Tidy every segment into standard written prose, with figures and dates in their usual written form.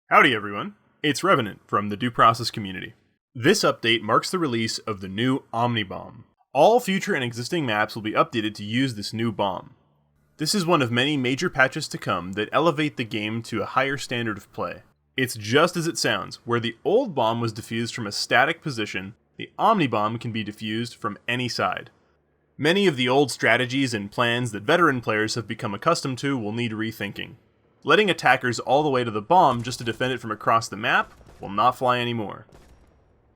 Howdy everyone, it's Revenant from the Due Process community. This update marks the release of the new Omnibomb. All future and existing maps will be updated to use this new bomb. This is one of many major patches to come that elevate the game to a higher standard of play. It's just as it sounds, where the old bomb was diffused from a static position, the Omnibomb can be diffused from any side. Many of the old strategies and plans that veteran players have become accustomed to will need rethinking. Letting attackers all the way to the bomb just to defend it from across the map will not fly anymore.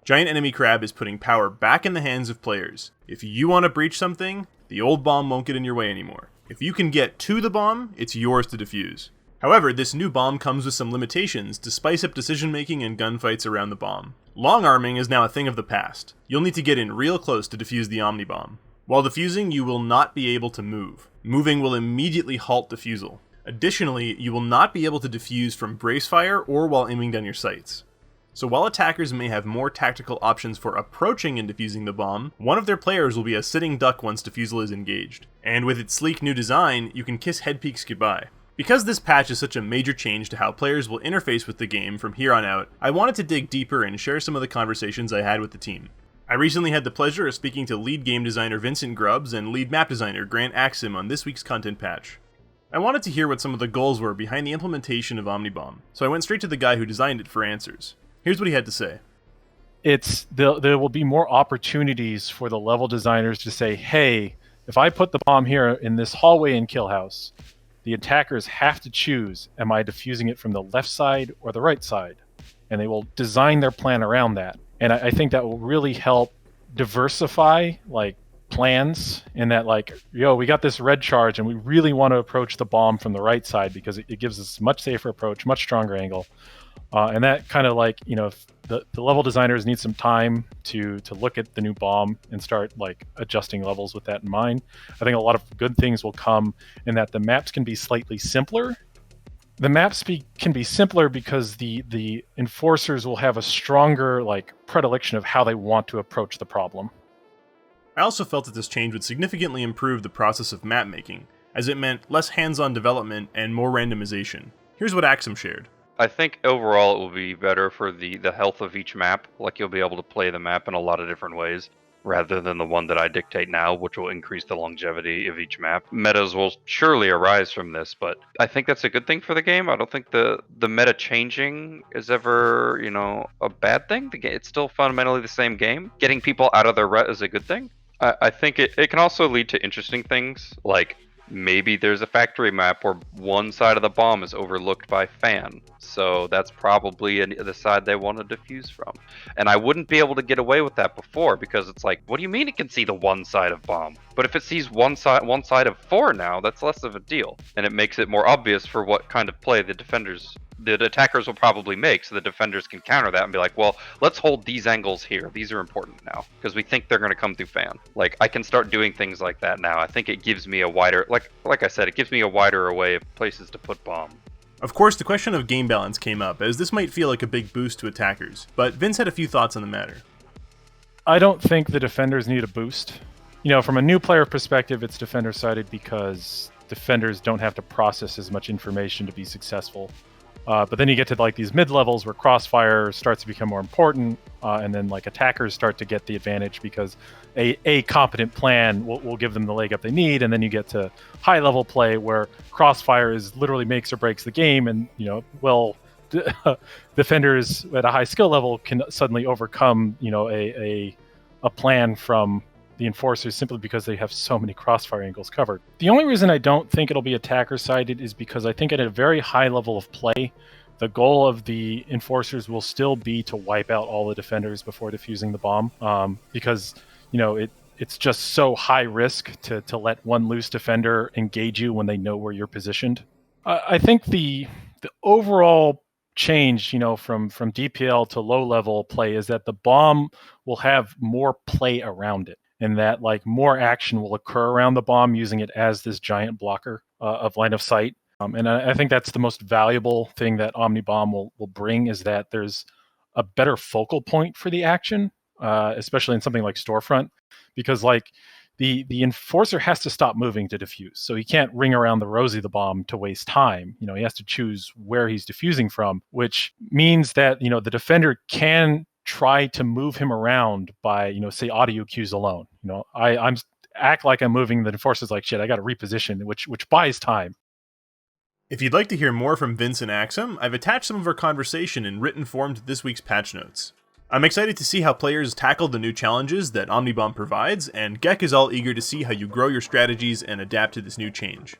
Giant Enemy Crab is putting power back in the hands of players. If you want to breach something, the old bomb won't get in your way anymore. If you can get to the bomb, it's yours to defuse. However, this new bomb comes with some limitations to spice up decision making and gunfights around the bomb. Long arming is now a thing of the past. You'll need to get in real close to defuse the Omnibomb. While defusing, you will not be able to move. Moving will immediately halt defusal. Additionally, you will not be able to defuse from brace fire or while aiming down your sights. So while attackers may have more tactical options for approaching and defusing the bomb, one of their players will be a sitting duck once defusal is engaged. And with its sleek new design, you can kiss head peeks goodbye. Because this patch is such a major change to how players will interface with the game from here on out, I wanted to dig deeper and share some of the conversations I had with the team. I recently had the pleasure of speaking to lead game designer Vincent Grubbs and lead map designer Grant Axim on this week's content patch. I wanted to hear what some of the goals were behind the implementation of Omnibomb, so I went straight to the guy who designed it for answers. Here's what he had to say. There will be more opportunities for the level designers to say, hey, if I put the bomb here in this hallway in Kill House, the attackers have to choose, am I defusing it from the left side or the right side? And they will design their plan around that. And I think that will really help diversify, plans in that, we got this red charge and we really want to approach the bomb from the right side because it gives us a much safer approach, much stronger angle. And that kind of if the level designers need some time to look at the new bomb and start adjusting levels with that in mind. I think a lot of good things will come in that the maps can be slightly simpler. The maps can be simpler because the enforcers will have a stronger predilection of how they want to approach the problem. I also felt that this change would significantly improve the process of map making, as it meant less hands-on development and more randomization. Here's what Axum shared. I think overall it will be better for the health of each map. You'll be able to play the map in a lot of different ways, rather than the one that I dictate now, which will increase the longevity of each map. Metas will surely arise from this, but I think that's a good thing for the game. I don't think the meta changing is ever, a bad thing. It's still fundamentally the same game. Getting people out of their rut is a good thing. I think it can also lead to interesting things, maybe there's a factory map where one side of the bomb is overlooked by fan, so that's probably the side they want to defuse from. And I wouldn't be able to get away with that before, because it's what do you mean it can see the one side of bomb? But if it sees one side of 4 now, that's less of a deal, and it makes it more obvious for what kind of play the attackers will probably make, so the defenders can counter that and be well, let's hold these angles here. These are important now because we think they're going to come through fan. I can start doing things like that now. I think it gives me a wider, like I said, it gives me a wider array of places to put bomb. Of course, the question of game balance came up, as this might feel like a big boost to attackers, but Vince had a few thoughts on the matter. I don't think the defenders need a boost. From a new player perspective, it's defender-sided because defenders don't have to process as much information to be successful. But then you get to these mid-levels where crossfire starts to become more important, and then attackers start to get the advantage because a competent plan will give them the leg up they need, and then you get to high-level play where crossfire is literally makes or breaks the game, and defenders at a high skill level can suddenly overcome a plan from the enforcers simply because they have so many crossfire angles covered. The only reason I don't think it'll be attacker-sided is because I think at a very high level of play, the goal of the enforcers will still be to wipe out all the defenders before defusing the bomb, because it's just so high risk to let one loose defender engage you when they know where you're positioned. I think the overall change, from DPL to low-level play is that the bomb will have more play around it, and that more action will occur around the bomb using it as this giant blocker of line of sight. And I think that's the most valuable thing that Omnibomb will bring, is that there's a better focal point for the action, especially in something like Storefront, because the enforcer has to stop moving to defuse. So he can't ring around the rosy the bomb to waste time. He has to choose where he's defusing from, which means that, the defender can try to move him around by, say audio cues alone. I'm act like I'm moving, the enforcer's like, shit, I got to reposition, which buys time. If you'd like to hear more from Vince and Axum, I've attached some of our conversation in written form to this week's patch notes. I'm excited to see how players tackle the new challenges that Omnibomb provides, and Gek is all eager to see how you grow your strategies and adapt to this new change.